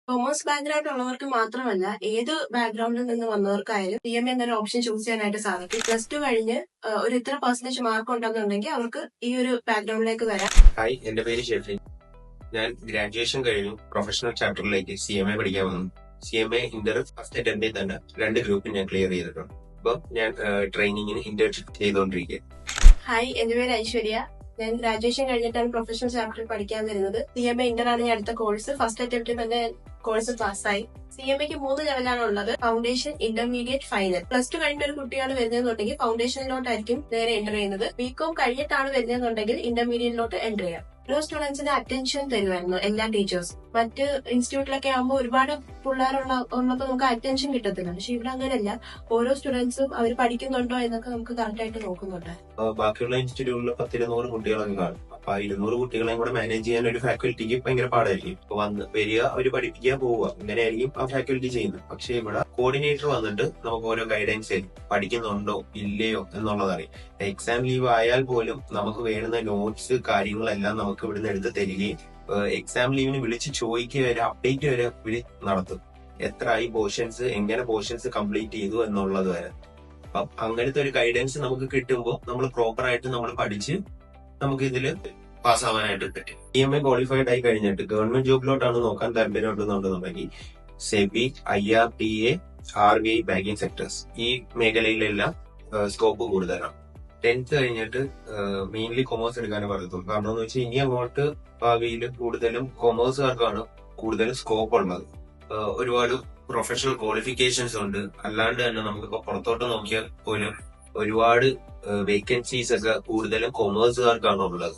Commerce background ഉള്ളവർക്ക് മാത്രമല്ല ഏത് ബാക്ക്ഗ്രൗണ്ടിൽ നിന്ന് വന്നവർക്കായാലും CMA എന്നൊരു ഓപ്ഷൻ ചൂസ് ചെയ്യാനായിട്ട് സാധിക്കും. +2 കഴിഞ്ഞ് ഒരു ഇത്ര പെർസെന്റേജ് മാർക്ക് ഉണ്ടെന്നുണ്ടെങ്കിൽ അവർക്ക് ഈ ഒരു ബാക്ക്ഗ്രൗണ്ടിലേക്ക് വരാം. ഹായ്, എന്റെ പേര് ഷെഫിൻ. ഞാൻ ഗ്രാജുവേഷൻ കഴിഞ്ഞു പ്രൊഫഷണൽ ചാപ്റ്ററിലേക്ക് CMA പഠിക്കാൻ വന്നു. CMA ഇന്റർ ഫസ്റ്റ് അറ്റംപ്റ്റിൽ തന്നെ 2 ഗ്രൂപ്പ് ഞാൻ ക്ലിയർ ചെയ്തിട്ടുണ്ട്. അപ്പൊ ഞാൻ ട്രെയിനിങ്ങിന് ഇന്റേൺഷിപ്പ് ചെയ്തുകൊണ്ടിരിക്കുക. ഹായ്, എന്റെ പേര് ഐശ്വര്യ. ഞാൻ ഗ്രാജുവേഷൻ കഴിഞ്ഞിട്ടാണ് പ്രൊഫഷണൽ ചാപ്റ്ററിൽ പഠിക്കാൻ വരുന്നത്. CMA ഇന്റർ ആണ് ഞാൻ അടുത്ത കോഴ്സ്. ഫസ്റ്റ് അറ്റംപ്റ്റിൽ തന്നെ കോഴ്സ് പാസ്സായി. CMAക്ക് 3 ലെവലാണ് ഉള്ളത്: ഫൗണ്ടേഷൻ, ഇന്റർമീഡിയറ്റ്, ഫൈനൽ. +2 കഴിഞ്ഞ ഒരു കുട്ടിയാണ് വരുന്നതെന്നുണ്ടെങ്കിൽ ഫൗണ്ടേഷനിലോട്ടായിരിക്കും നേരെ എൻ്റർ ചെയ്യുന്നത്. BCom കഴിഞ്ഞിട്ടാണ് വരുന്നതെന്നുണ്ടെങ്കിൽ ഇന്റർമീഡിയറ്റിലോട്ട് എൻ്റർ ചെയ്യാം. ഓരോ സ്റ്റുഡൻസിന് അറ്റൻഷൻ തരുമായിരുന്നു എല്ലാ ടീച്ചേഴ്സും. മറ്റ് ഇൻസ്റ്റിറ്റ്യൂട്ടിലൊക്കെ ആകുമ്പോൾ ഒരുപാട് പിള്ളേരുള്ളപ്പോൾ നമുക്ക് അറ്റൻഷൻ കിട്ടത്തില്ല. പക്ഷെ ഇവിടെ അങ്ങനെയല്ല. ഓരോ സ്റ്റുഡൻസും അവർ പഠിക്കുന്നുണ്ടോ എന്നൊക്കെ നമുക്ക് കറക്റ്റ് ആയിട്ട് നോക്കുന്നുണ്ട്. ബാക്കിയുള്ള ഇൻസ്റ്റിറ്റ്യൂട്ടിൽ 10-200 കുട്ടികളൊക്കെ കാണും. അപ്പൊ 200 കുട്ടികളെയും കൂടെ മാനേജ് ചെയ്യാൻ ഒരു ഫാക്കൽറ്റിക്ക് ഭയങ്കര പാടായിരിക്കും. ഇപ്പൊ വരിക, അവര് പഠിപ്പിക്കാൻ പോവുക, ഇങ്ങനെയായിരിക്കും ആ ഫാക്കൽറ്റി ചെയ്യുന്നത്. പക്ഷെ ഇവിടെ കോർഡിനേറ്റർ വന്നിട്ട് നമുക്ക് ഓരോ ഗൈഡൻസ് തരും. പഠിക്കുന്നുണ്ടോ ഇല്ലയോ എന്നുള്ളത് അറിയാം. എക്സാം ലീവ് ആയാൽ പോലും നമുക്ക് വേണ്ടുന്ന നോട്ട്സ് കാര്യങ്ങളെല്ലാം നമുക്ക് ഇവിടുന്ന് എടുത്ത് തരികയും എക്സാം ലീവിന് വിളിച്ച് ചോദിക്കുക വരെ, അപ്ഡേറ്റ് വരെ നടത്തും. എത്രയായി പോർഷൻസ്, എങ്ങനെ പോർഷൻസ് കംപ്ലീറ്റ് ചെയ്തു എന്നുള്ളത് വരെ. അപ്പം അങ്ങനത്തെ ഒരു ഗൈഡൻസ് നമുക്ക് കിട്ടുമ്പോൾ നമ്മൾ പ്രോപ്പർ ആയിട്ട് നമ്മൾ പഠിച്ച് നമുക്ക് ഇതില് പാസ്സാവാനായിട്ട് പറ്റും. CMA ക്വാളിഫൈഡ് ആയി കഴിഞ്ഞിട്ട് ഗവൺമെന്റ് ജോബിലോട്ടാണ് നോക്കാൻ താല്പര്യമുണ്ടെന്നുണ്ടെങ്കിൽ SEBI, IRTA, RBI banking sectors, ഈ മേഖലയിലെല്ലാം സ്കോപ്പ് കൂടുതലാണ്. 10th കഴിഞ്ഞിട്ട് മെയിൻലി കൊമേഴ്സ് എടുക്കാനേ പറയത്തുള്ളൂ. കാരണം എന്ന് വെച്ചാൽ ഇനി അങ്ങോട്ട് ഭാവിയിൽ കൂടുതലും കൊമേഴ്സുകാർക്കാണ് കൂടുതലും സ്കോപ്പ് ഉള്ളത്. ഒരുപാട് പ്രൊഫഷണൽ ക്വാളിഫിക്കേഷൻസ് ഉണ്ട്. അല്ലാണ്ട് തന്നെ നമുക്കിപ്പോ പുറത്തോട്ട് നോക്കിയാൽ പോലും ഒരുപാട് വേക്കൻസീസ് ഒക്കെ കൂടുതലും കൊമേഴ്സുകാർക്കാണ് ഉള്ളത്.